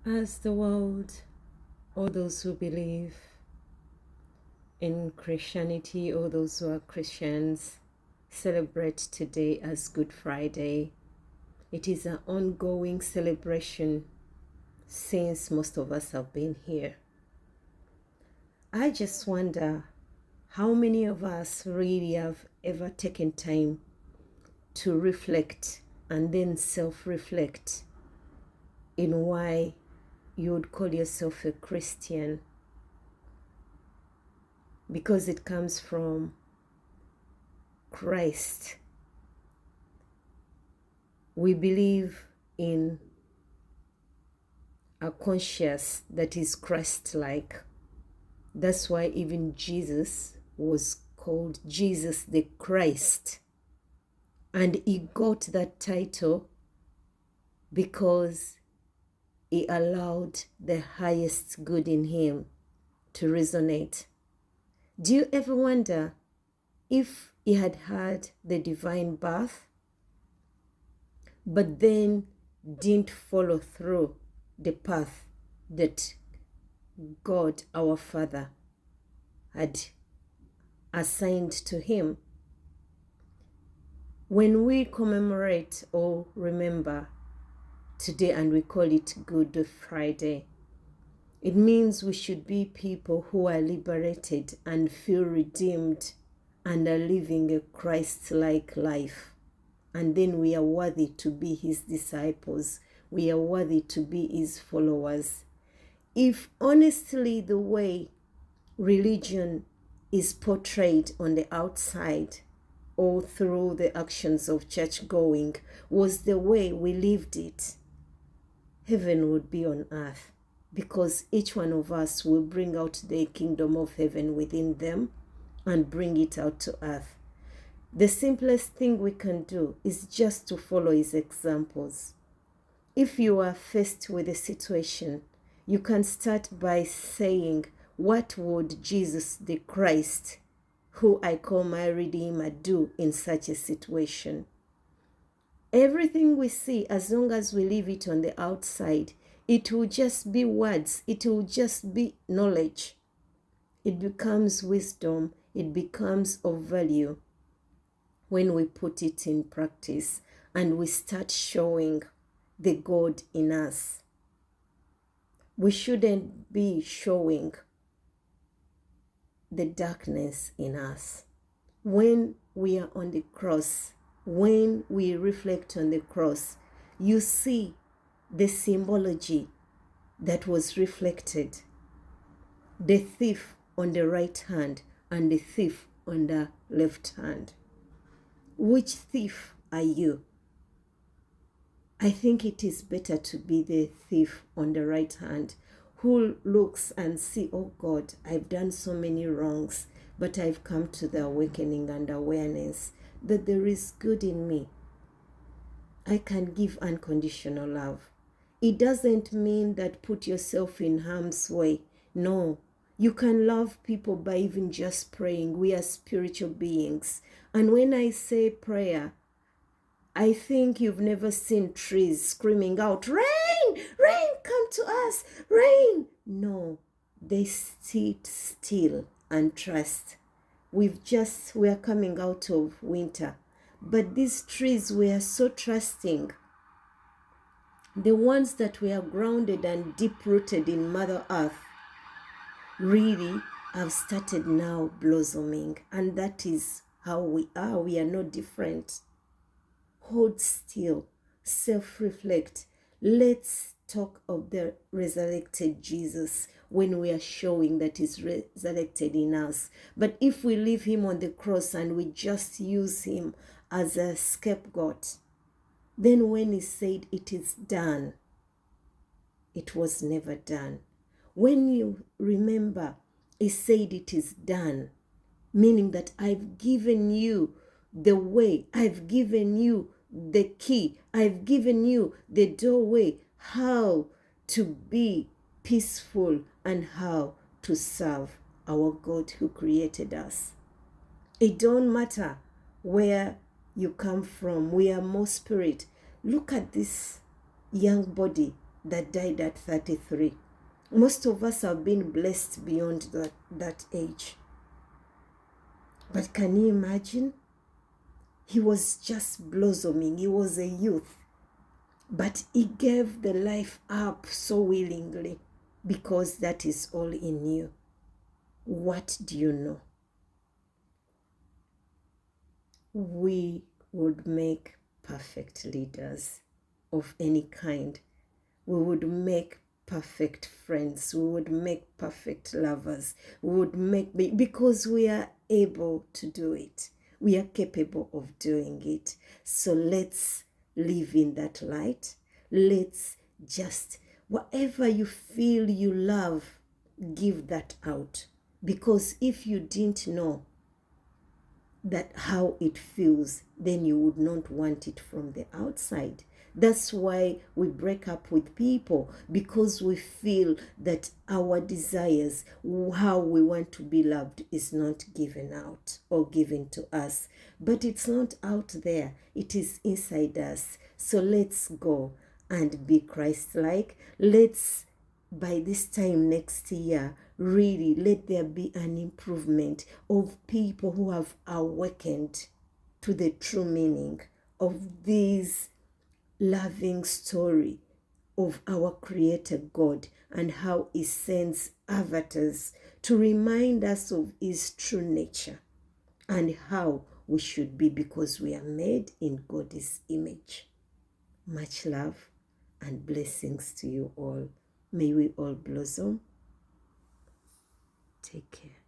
As the world, all those who believe in Christianity, all those who are Christians, celebrate today as Good Friday. It is an ongoing celebration since most of us have been here. I just wonder how many of us really have ever taken time to reflect and then self-reflect in why you would call yourself a Christian, because it comes from Christ. We believe in a conscience that is Christ-like. That's why even Jesus was called Jesus the Christ. And he got that title because he allowed the highest good in him to resonate. Do you ever wonder if he had had the divine birth, but then didn't follow through the path that God, our Father, had assigned to him? When we commemorate or remember today and we call it Good Friday, it means we should be people who are liberated and feel redeemed and are living a Christ-like life. And then we are worthy to be his disciples. We are worthy to be his followers. If honestly the way religion is portrayed on the outside or through the actions of church going was the way we lived it, heaven would be on earth, because each one of us will bring out the kingdom of heaven within them and bring it out to earth. The simplest thing we can do is just to follow his examples. If you are faced with a situation, you can start by saying, what would Jesus the Christ, who I call my Redeemer, do in such a situation? Everything we see, as long as we leave it on the outside, it will just be words. It will just be knowledge. It becomes wisdom. It becomes of value when we put it in practice and we start showing the God in us. We shouldn't be showing the darkness in us. When we are on the cross, when we reflect on the cross, you see the symbology that was reflected. The thief on the right hand and the thief on the left hand. Which thief are you? I think it is better to be the thief on the right hand, who looks and see, oh God, I've done so many wrongs, but I've come to the awakening and awareness that there is good in me. I can give unconditional love. It doesn't mean that put yourself in harm's way. No, you can love people by even just praying. We are spiritual beings. And when I say prayer, I think you've never seen trees screaming out, rain, rain, come to us, rain. No, they sit still and trust. We are coming out of winter. But these trees were so trusting. The ones that were grounded and deep-rooted in Mother Earth really have started now blossoming. And that is how we are. We are no different. Hold still, self-reflect. Let's talk of the resurrected Jesus when we are showing that he's resurrected in us. But if we leave him on the cross and we just use him as a scapegoat, then when he said it is done, it was never done. When you remember, he said it is done, meaning that I've given you the way, I've given you the key, I've given you the doorway, how to be peaceful and how to serve our God who created us. It don't matter where you come from. We are more spirit. Look at this young body that died at 33. Most of us have been blessed beyond that age. But can you imagine? He was just blossoming. He was a youth. But he gave the life up so willingly because that is all in you. What do you know? We would make perfect leaders of any kind. We would make perfect friends. We would make perfect lovers. We would make, because we are able to do it. We are capable of doing it. So let's live in that light. Let's just, whatever you feel you love, give that out. Because if you didn't know that how it feels, then you would not want it from the outside. That's why we break up with people, because we feel that our desires, how we want to be loved, is not given out or given to us. But it's not out there, it is inside us. So let's go and be Christ-like. Let's, by this time next year, really let there be an improvement of people who have awakened to the true meaning of this loving story of our Creator God, and how He sends avatars to remind us of His true nature and how we should be, because we are made in God's image. Much love and blessings to you all. May we all blossom. Take care.